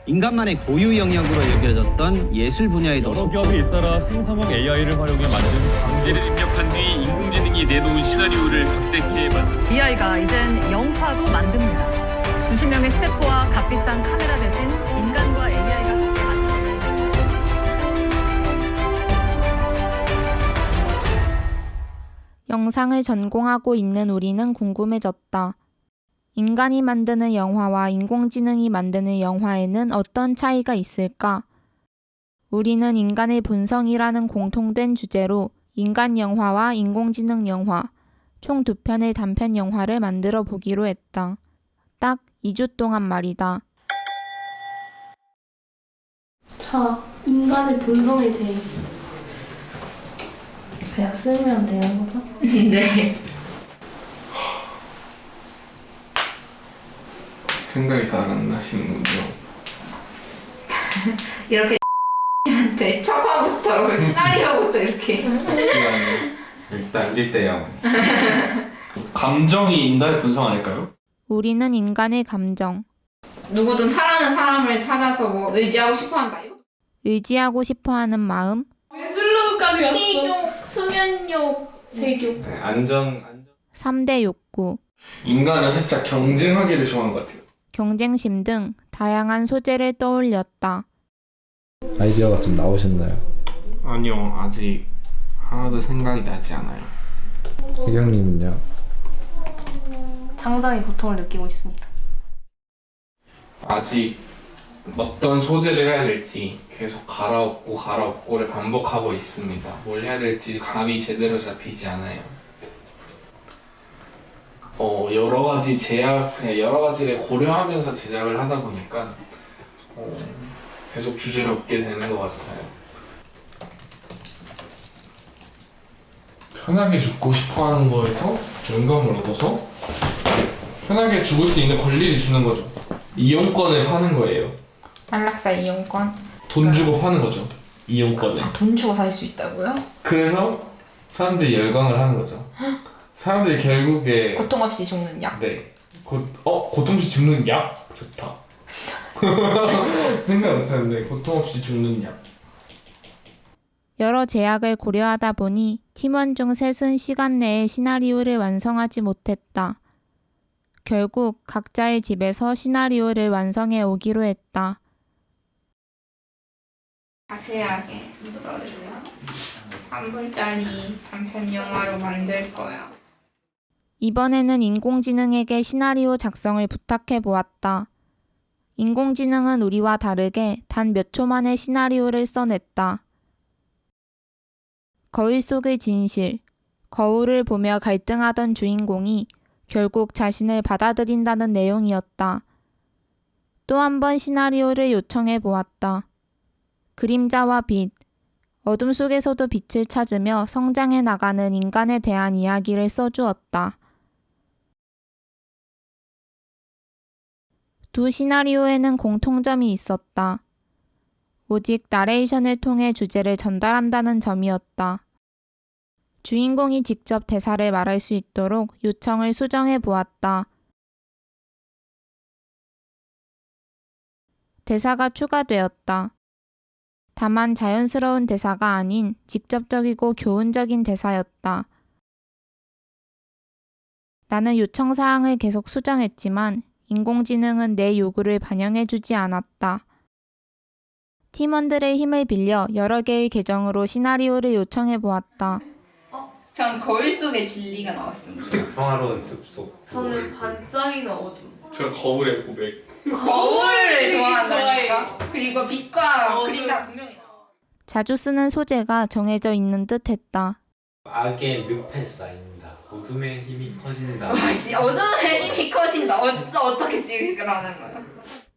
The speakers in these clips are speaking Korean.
인간만의 고유 영역으로 여겨졌던 예술 분야에도 여러 기업이 잇따라 생성형 AI를 활용해 만든 강제를 입력한 뒤 인공지능이 내놓은 시나리오를 각색해 만든 AI가 이젠 영화도 만듭니다. 수십 명의 스태프와 값비싼 카메라 대신 인간과 AI가 함께 만드는 영상을 전공하고 있는 우리는 궁금해졌다. 인간이 만드는 영화와 인공지능이 만드는 영화에는 어떤 차이가 있을까? 우리는 인간의 본성이라는 공통된 주제로 인간 영화와 인공지능 영화, 총 2편의 단편 영화를 만들어 보기로 했다. 딱 2주 동안 말이다. 자, 인간의 본성에 대해 그냥 쓰면 되는 거죠? 네. 생각이 잘 안 나시는군요. 이렇게 한테 첫 화부터 시나리오부터 이렇게. 일단 1대0. 감정이 인간의 본성 아닐까요? 우리는 인간의 감정, 누구든 사랑하는 사람을 찾아서 뭐 의지하고 싶어한다. 이거. 의지하고 싶어하는 마음, 슬로우까지 갔어. 식욕, 수면욕, 세교. 네, 안정. 3대 욕구, 인간은 살짝 경쟁하기를 좋아하는 것 같아요. 경쟁심 등 다양한 소재를 떠올렸다. 아이디어가 좀 나오셨나요? 아니요, 아직 하나도 생각이 나지 않아요. 혜경님은요? 장장의 고통을 느끼고 있습니다. 아직 어떤 소재를 해야 될지 계속 갈아엎고를 반복하고 있습니다. 뭘 해야 될지 감이 제대로 잡히지 않아요. 여러 가지 여러 가지를 고려하면서 제작을 하다 보니까 계속 주제를 얻게 되는 것 같아요. 편하게 죽고 싶어하는 거에서 영감을 얻어서 편하게 죽을 수 있는 권리를 주는 거죠. 이용권을 파는 거예요. 안락사 이용권. 돈 주고 파는 거죠. 이용권을. 돈 주고 살 수 있다고요? 그래서 사람들이 열광을 하는 거죠. 사람들이 결국에 고통 없이 죽는 약. 네. 고통 없이 죽는 약? 좋다. 생각 못했는데 고통 없이 죽는 약. 여러 제약을 고려하다 보니 팀원 중 셋은 시간 내에 시나리오를 완성하지 못했다. 결국 각자의 집에서 시나리오를 완성해 오기로 했다. 자세하게 써줘요. 3분짜리 단편 영화로 만들 거야. 이번에는 인공지능에게 시나리오 작성을 부탁해 보았다. 인공지능은 우리와 다르게 단 몇 초 만에 시나리오를 써냈다. 거울 속의 진실, 거울을 보며 갈등하던 주인공이 결국 자신을 받아들인다는 내용이었다. 또 한 번 시나리오를 요청해 보았다. 그림자와 빛, 어둠 속에서도 빛을 찾으며 성장해 나가는 인간에 대한 이야기를 써주었다. 두 시나리오에는 공통점이 있었다. 오직 나레이션을 통해 주제를 전달한다는 점이었다. 주인공이 직접 대사를 말할 수 있도록 요청을 수정해 보았다. 대사가 추가되었다. 다만 자연스러운 대사가 아닌 직접적이고 교훈적인 대사였다. 나는 요청 사항을 계속 수정했지만 인공지능은 내 요구를 반영해주지 않았다. 팀원들의 힘을 빌려 여러 개의 계정으로 시나리오를 요청해 보았다. 전 거울 속의 진리가 나왔습니다. 평화로운 숲속. 저는 반짝이는 어둠. 제가 거울의 고백. 거울을 좋아한다니까. 좋아해요. 그리고 빛과 그림자 분명히 나와. 자주 쓰는 소재가 정해져 있는 듯했다. 악의 늪에 쌓인다. 어둠의 힘이 커진다. 어둠의 힘이 커진다. 어떻게 찍으라는 거야?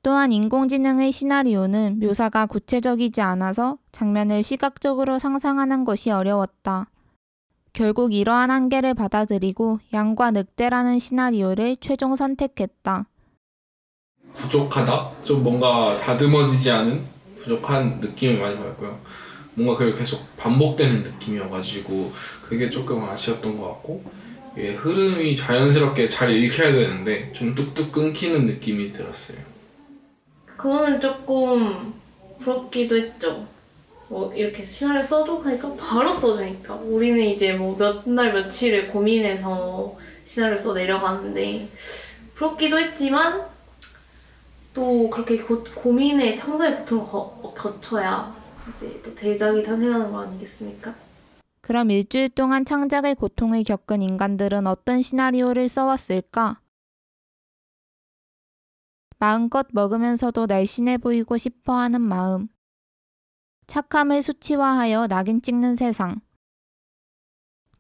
또한 인공지능의 시나리오는 묘사가 구체적이지 않아서 장면을 시각적으로 상상하는 것이 어려웠다. 결국 이러한 한계를 받아들이고 양과 늑대라는 시나리오를 최종 선택했다. 부족하다? 좀 뭔가 다듬어지지 않은 부족한 느낌을 많이 받았고요. 뭔가 그게 계속 반복되는 느낌이어가지고 그게 조금 아쉬웠던 것 같고, 이게 흐름이 자연스럽게 잘 읽혀야 되는데 좀 뚝뚝 끊기는 느낌이 들었어요. 그거는 조금 부럽기도 했죠. 뭐 이렇게 시나리오 써줘 하니까 바로 써주니까 우리는 이제 뭐 몇 날 며칠을 고민해서 시나리오 써 내려가는데 부럽기도 했지만 또 그렇게 고민의 창작의 고통을 거쳐야 이제 또 대작이 탄생하는 거 아니겠습니까? 그럼 일주일 동안 창작의 고통을 겪은 인간들은 어떤 시나리오를 써왔을까? 마음껏 먹으면서도 날씬해 보이고 싶어 하는 마음. 착함을 수치화하여 낙인 찍는 세상.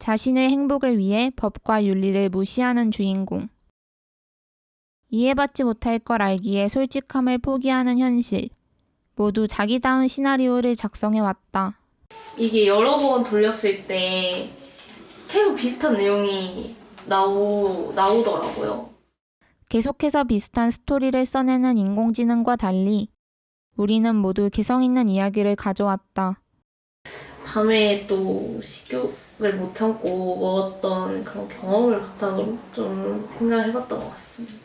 자신의 행복을 위해 법과 윤리를 무시하는 주인공. 이해받지 못할 걸 알기에 솔직함을 포기하는 현실. 모두 자기다운 시나리오를 작성해왔다. 이게 여러 번 돌렸을 때 계속 비슷한 내용이 나오더라고요. 계속해서 비슷한 스토리를 써내는 인공지능과 달리 우리는 모두 개성 있는 이야기를 가져왔다. 밤에 또 식욕을 못 참고 먹었던 그런 경험을 바탕으로 좀 생각을 해봤던 것 같습니다.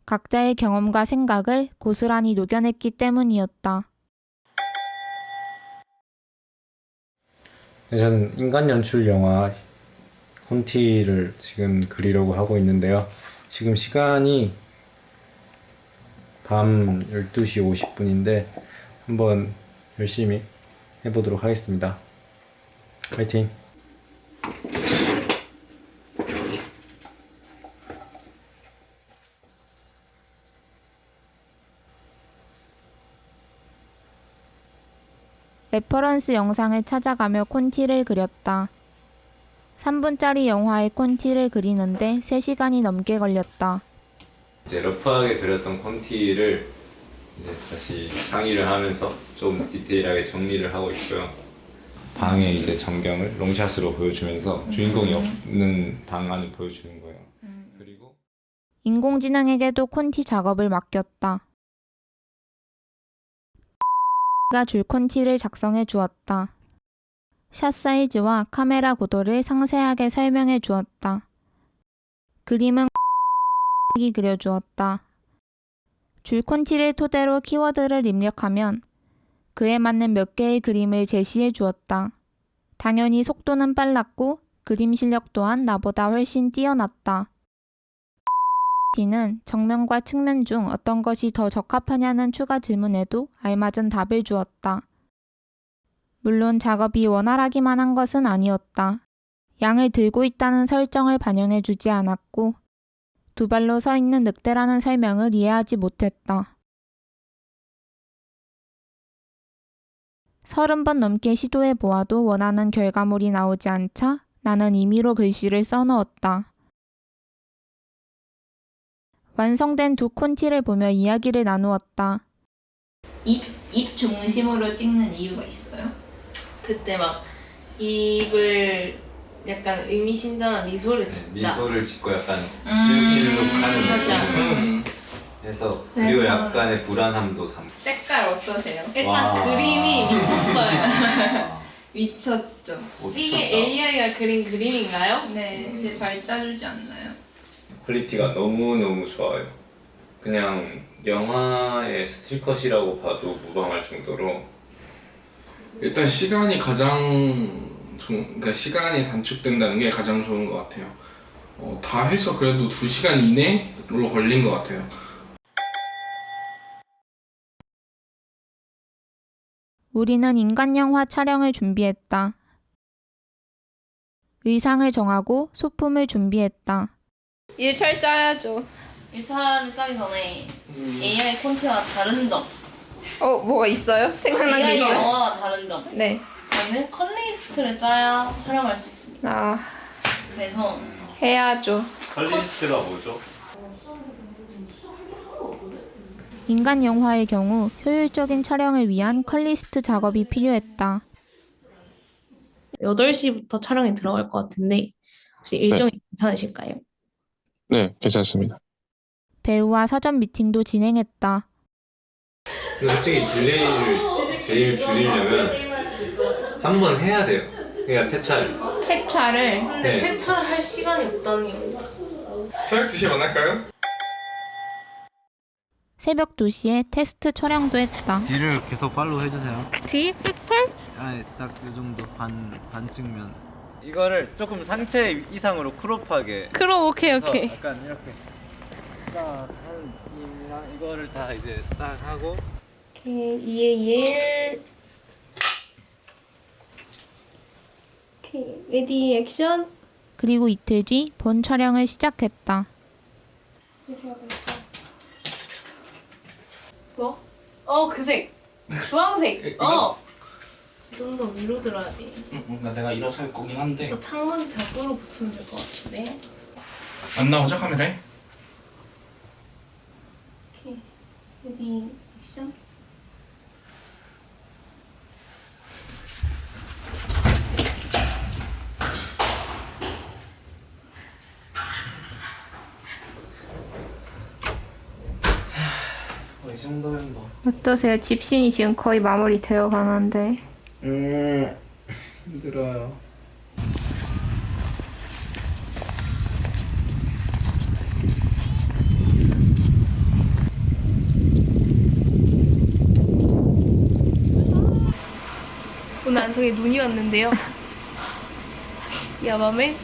각자의 경험과 생각을 고스란히 녹여냈기 때문이었다. 저는 인간 연출 영화 콘티를 지금 그리려고 하고 있는데요. 지금 시간이 밤 12시 50분인데 한번 열심히 해보도록 하겠습니다. 파이팅! 레퍼런스 영상을 찾아가며 콘티를 그렸다. 3분짜리 영화의 콘티를 그리는데 3시간이 넘게 걸렸다. 이제 러프하게 그렸던 콘티를 이제 다시 상의를 하면서 좀 디테일하게 정리를 하고 있고요. 방의 이제 전경을 롱샷으로 보여주면서 주인공이 없는 방 안을 보여주는 거예요. 그리고 인공지능에게도 콘티 작업을 맡겼다. 가 줄 콘티를 작성해 주었다. 샷 사이즈와 카메라 고도를 상세하게 설명해 주었다. 그림은 이 그려주었다. 줄 콘티를 토대로 키워드를 입력하면 그에 맞는 몇 개의 그림을 제시해 주었다. 당연히 속도는 빨랐고 그림 실력 또한 나보다 훨씬 뛰어났다. T는 정면과 측면 중 어떤 것이 더 적합하냐는 추가 질문에도 알맞은 답을 주었다. 물론 작업이 원활하기만 한 것은 아니었다. 양을 들고 있다는 설정을 반영해주지 않았고 2발로 서 있는 늑대라는 설명을 이해하지 못했다. 30번 넘게 시도해보아도 원하는 결과물이 나오지 않자 나는 임의로 글씨를 써넣었다. 완성된 두 콘티를 보며 이야기를 나누었다. 입 중심으로 찍는 이유가 있어요? 그때 막 입을 약간 의미심장한 미소를 진짜 미소를 짓고 약간 실룩실룩하는 맞아. 느낌 해서 그리고 그래서 약간의 불안함도 담고 색깔 어떠세요? 일단 와. 그림이 미쳤어요. 미쳤죠. 이게 AI가 그린 그림인가요? 네, 진짜 잘 짜주지 않나요? 퀄리티가 너무너무 좋아요. 그냥 영화의 스틸컷이라고 봐도 무방할 정도로 일단 시간이 그러니까 시간이 단축된다는 게 가장 좋은 것 같아요. 다 해서 그래도 2시간 이내로 걸린 것 같아요. 우리는 인간 영화 촬영을 준비했다. 의상을 정하고 소품을 준비했다. 일철 짜야죠. 1차를 짜기 전에 AI 콘티와 다른 점 뭐가 있어요? 생각난 게 AI 있어요? 영화와 다른 점 네. 저희는 컬리스트를 짜야 촬영할 수 있습니다. 그래서 해야죠. 퀄리티가 뭐죠? 인간 영화의 경우 효율적인 촬영을 위한 컬리스트 작업이 필요했다. 8시부터 촬영에 들어갈 것 같은데 혹시 일정이 괜찮으실까요? 네, 괜찮습니다. 배우와 사전 미팅도 진행했다. 근데 솔직히 딜레이를 제일 줄이려면 한 번 해야 돼요. 그러니까 퇴차를. 캡차를. 근데 네. 퇴차를 할 시간이 없다는 게 문제였어. 새벽 2시에 만날까요? 새벽 2시에 테스트 촬영도 했다. 뒤를 계속 팔로우 해주세요. 뒤? 아니 딱 이 정도 반 측면. 이거를 조금 상체 이상으로 크롭하게. 그럼 오케이. 약간 이렇게 딱 하는 이거를 다 이제 딱 하고. 오케이 2에 1. 오케이 레디 액션. 그리고 이틀 뒤 본 촬영을 시작했다. 뭐? 그 색. 주황색. 좀 더 위로 들어야 돼. 뭔가 내가 일어서 할 거긴 한데 저 창문 벽으로 붙으면 될 것 같은데. 안 나오죠 카메라에? 오케이 레디 액션. 이 정도면 뭐 어떠세요? 집신이 지금 거의 마무리 되어 가는데. 힘들어요. 오늘 안성에 눈이 왔는데요. 야밤에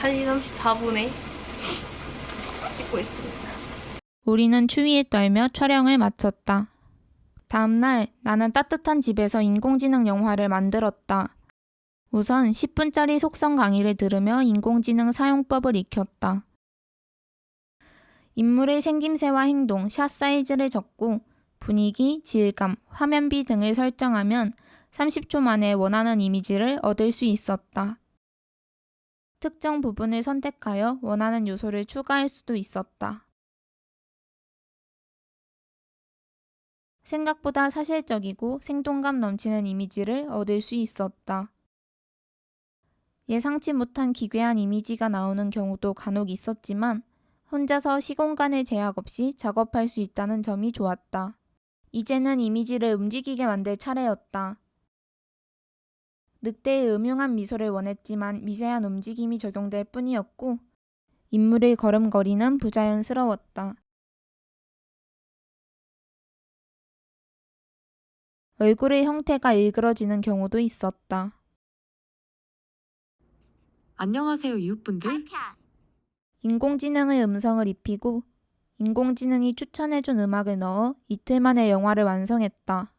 1시 34분에 찍고 있습니다. 우리는 추위에 떨며 촬영을 마쳤다. 다음날 나는 따뜻한 집에서 인공지능 영화를 만들었다. 우선 10분짜리 속성 강의를 들으며 인공지능 사용법을 익혔다. 인물의 생김새와 행동, 샷 사이즈를 적고 분위기, 질감, 화면비 등을 설정하면 30초 만에 원하는 이미지를 얻을 수 있었다. 특정 부분을 선택하여 원하는 요소를 추가할 수도 있었다. 생각보다 사실적이고 생동감 넘치는 이미지를 얻을 수 있었다. 예상치 못한 기괴한 이미지가 나오는 경우도 간혹 있었지만 혼자서 시공간의 제약 없이 작업할 수 있다는 점이 좋았다. 이제는 이미지를 움직이게 만들 차례였다. 늑대의 음흉한 미소를 원했지만 미세한 움직임이 적용될 뿐이었고 인물의 걸음걸이는 부자연스러웠다. 얼굴의 형태가 일그러지는 경우도 있었다. 안녕하세요, 이웃분들. 인공지능의 음성을 입히고 인공지능이 추천해준 음악을 넣어 이틀 만에 영화를 완성했다.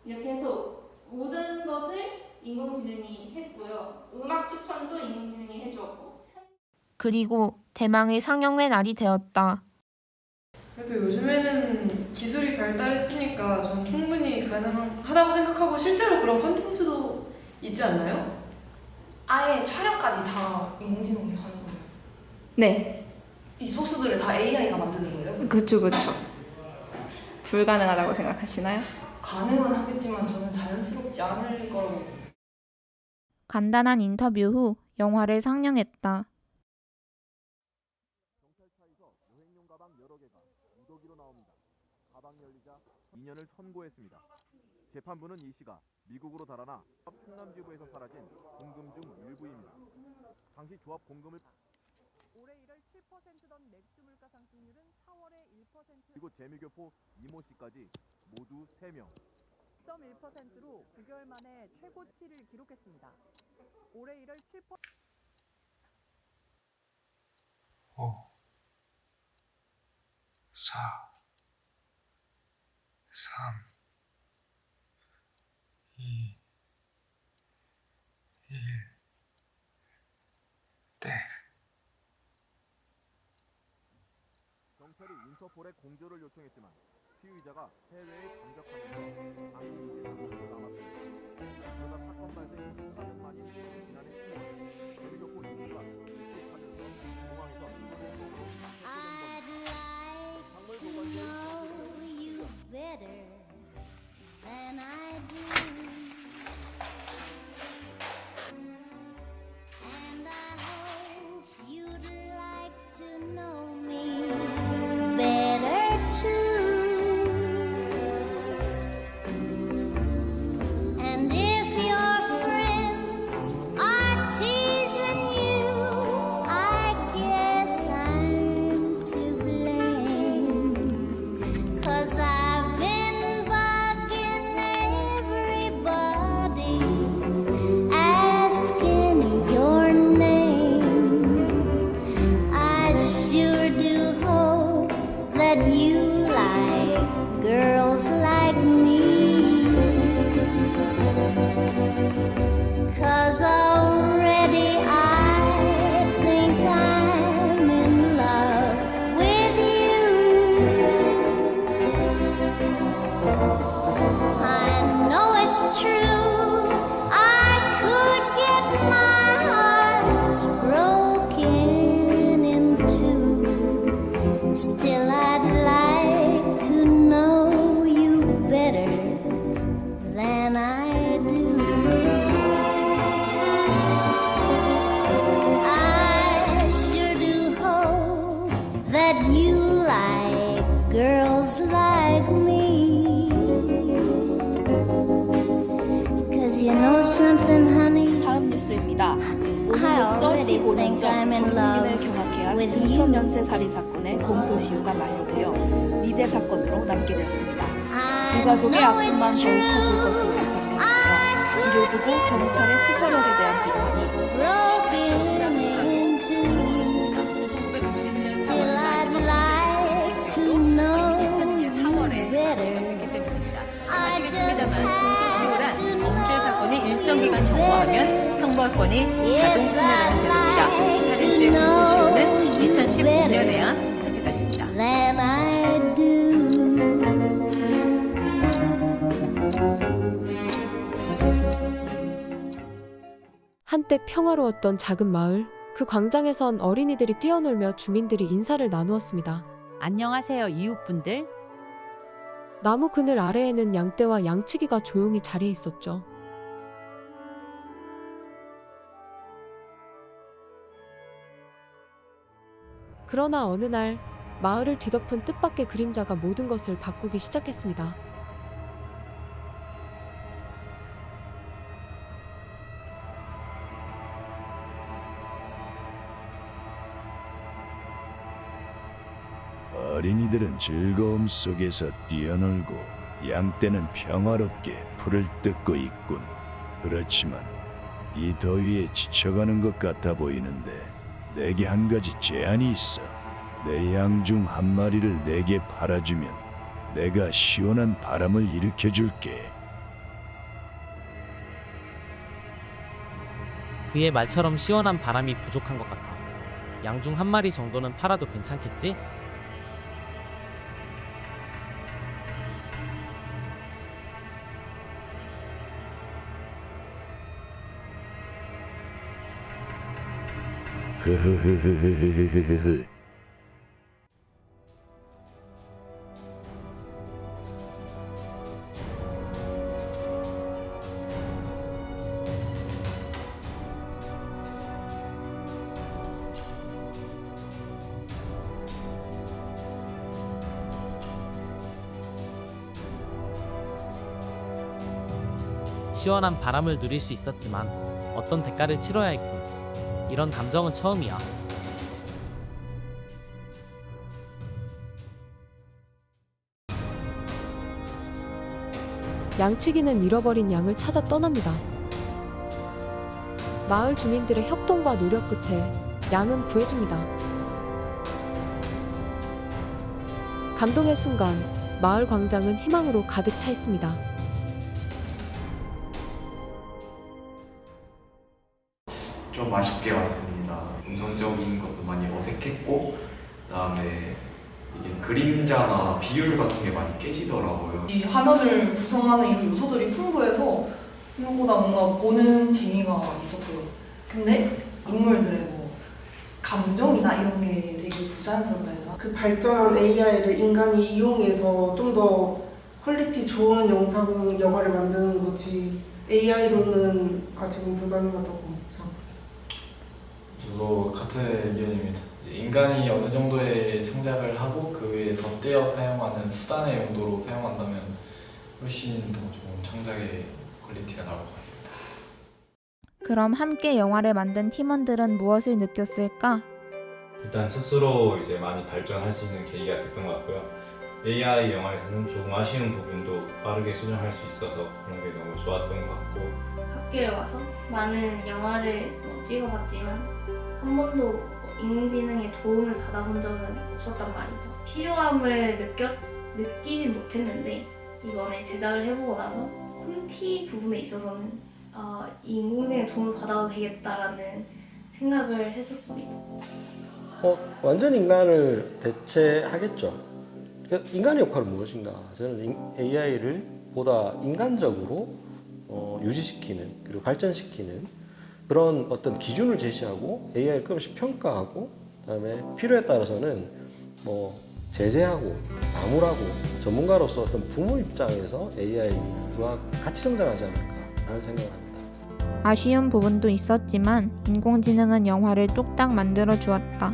이렇게 해서 모든 것을 인공지능이 했고요. 음악 추천도 인공지능이 해주었고. 그리고 대망의 상영회 날이 되었다. 그래도 요즘에는 기술이 발달했으니까 전 충분히 가능하다고 생각하고 실제로 그런 콘텐츠도 있지 않나요? 아예 촬영까지 다 인공지능이 하는 거예요. 네. 이 소스들을 다 AI가 만드는 거예요? 그쵸. 불가능하다고 생각하시나요? 가능은 하겠지만 저는 자연스럽지 않을 거라고. 간단한 인터뷰 후 영화를 상영했다. 경찰차에서 여행용 가방 여러 개가 무더기로 나옵니다. 가방 열리자 2년을 선고했습니다. 재판부는 이 씨가 미국으로 달아나 충남지부에서 사라진 공금 중 일부입니다. 당시 조합 공금을 올해 1월 7%던 맥주 물가 상승률은 4월에 1%. 그리고 재미교포 이모 씨까지 모두 3명. 0.1%로 9개월 만에 최고치를 기록했습니다. 올해 1월 7%. 5, 4, 3, 2, 1, 땡. 경찰이 인터폴에 공조를 요청했지만 피의자가 해외에 감적하면서 당국에 남았습니다. 그러다 사건 발생 14년 만인 지난해 10월 재미교포 이모가 입국하면서 공항에서 인터넷 속으로 체포된 겁니다. 박물 보관소의 that you like girls like me, 'cause already I think I'm in love with you. I know it's true, I could get my heart broken in two. Still I'd like to know you better than I do. I sure do hope that you like girls like me, 'cause you know something, honey. 다음 뉴스입니다. 오늘로써 15년 전 전국민을 경악해 한 중천연쇄 살인 사건의 공소시효가 만료되어 미제 사건으로 남게 되었습니다. 유가족의 아픔만 더욱 커질 것으로 예상되는데요. 이를 두고 경찰의 수사력에 대한 비판이 범죄 사건이 일정 기간 경과하면 형벌권이 자동 소멸되는 제도입니다. 살인죄 공소시효는 2015년에야 폐지가 됐습니다. 한때 평화로웠던 작은 마을, 그 광장에선 어린이들이 뛰어놀며 주민들이 인사를 나누었습니다. 안녕하세요, 이웃분들. 나무 그늘 아래에는 양떼와 양치기가 조용히 자리에 있었죠. 그러나 어느 날 마을을 뒤덮은 뜻밖의 그림자가 모든 것을 바꾸기 시작했습니다. 어린이들은 즐거움 속에서 뛰어놀고 양떼는 평화롭게 풀을 뜯고 있군. 그렇지만 이 더위에 지쳐가는 것 같아 보이는데 내게 한 가지 제안이 있어. 내 양 중 한 마리를 내게 팔아주면 내가 시원한 바람을 일으켜줄게. 그의 말처럼 시원한 바람이 부족한 것 같아. 양 중 한 마리 정도는 팔아도 괜찮겠지? 흐흐흐흐흐흐흐. 시원한 바람을 누릴 수 있었지만 어떤 대가를 치러야 했군. 이런 감정은 처음이야. 양치기는 잃어버린 양을 찾아 떠납니다. 마을 주민들의 협동과 노력 끝에 양은 구해집니다. 감동의 순간 마을 광장은 희망으로 가득 차 있습니다. 좀 아쉽게 왔습니다. 음성적인 것도 많이 어색했고, 그다음에 이게 그림자나 비율 같은 게 많이 깨지더라고요. 이 화면을 구성하는 이런 요소들이 풍부해서 생각보다 뭔가 보는 재미가 있었고요. 근데 인물들의 뭐 감정이나 이런 게 되게 부자연스럽다 해야 되나? 그 발전한 AI를 인간이 이용해서 좀 더 퀄리티 좋은 영상 영화를 만드는 거지 AI로는 아직은 불가능하다고 생각합니다. 저도 같은 의견입니다. 인간이 어느 정도의 창작을 하고 그 외에 덧대어 사용하는 수단의 용도로 사용한다면 훨씬 더 좋은 창작의 퀄리티가 나올 것 같습니다. 그럼 함께 영화를 만든 팀원들은 무엇을 느꼈을까? 일단 스스로 이제 많이 발전할 수 있는 계기가 됐던 것 같고요. AI 영화에서는 조금 아쉬운 부분도 빠르게 수정할 수 있어서 그런 게 너무 좋았던 것 같고, 학교에 와서 많은 영화를 찍어봤지만 한 번도 인공지능의 도움을 받아본 적은 없었단 말이죠. 필요함을 느끼진 못했는데 이번에 제작을 해보고 나서 콘티 부분에 있어서는 이 인공지능의 도움을 받아도 되겠다라는 생각을 했었습니다. 완전 인간을 대체하겠죠. 인간의 역할은 무엇인가? 저는 AI를 보다 인간적으로 유지시키는 그리고 발전시키는 그런 어떤 기준을 제시하고 AI를 조금씩 평가하고 그다음에 필요에 따라서는 제재하고 나무라고 전문가로서 어떤 부모 입장에서 AI와 같이 성장하지 않을까라는 생각을 합니다. 아쉬운 부분도 있었지만 인공지능은 영화를 뚝딱 만들어 주었다.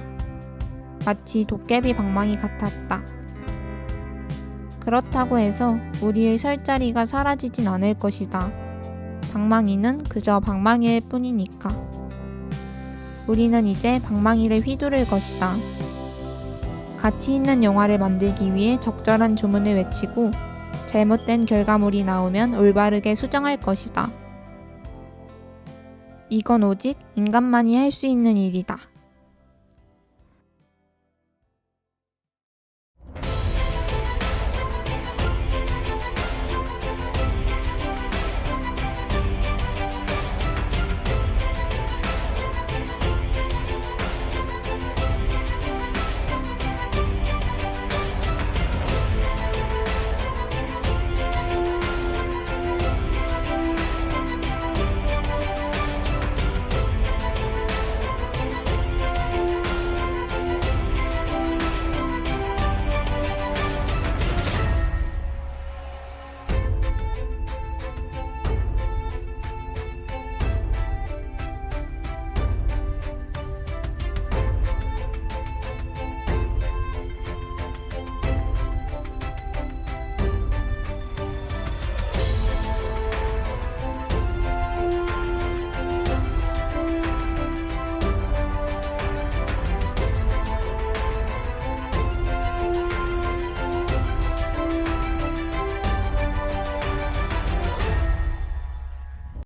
마치 도깨비 방망이 같았다. 그렇다고 해서 우리의 설 자리가 사라지진 않을 것이다. 방망이는 그저 방망이일 뿐이니까. 우리는 이제 방망이를 휘두를 것이다. 가치 있는 영화를 만들기 위해 적절한 주문을 외치고 잘못된 결과물이 나오면 올바르게 수정할 것이다. 이건 오직 인간만이 할 수 있는 일이다.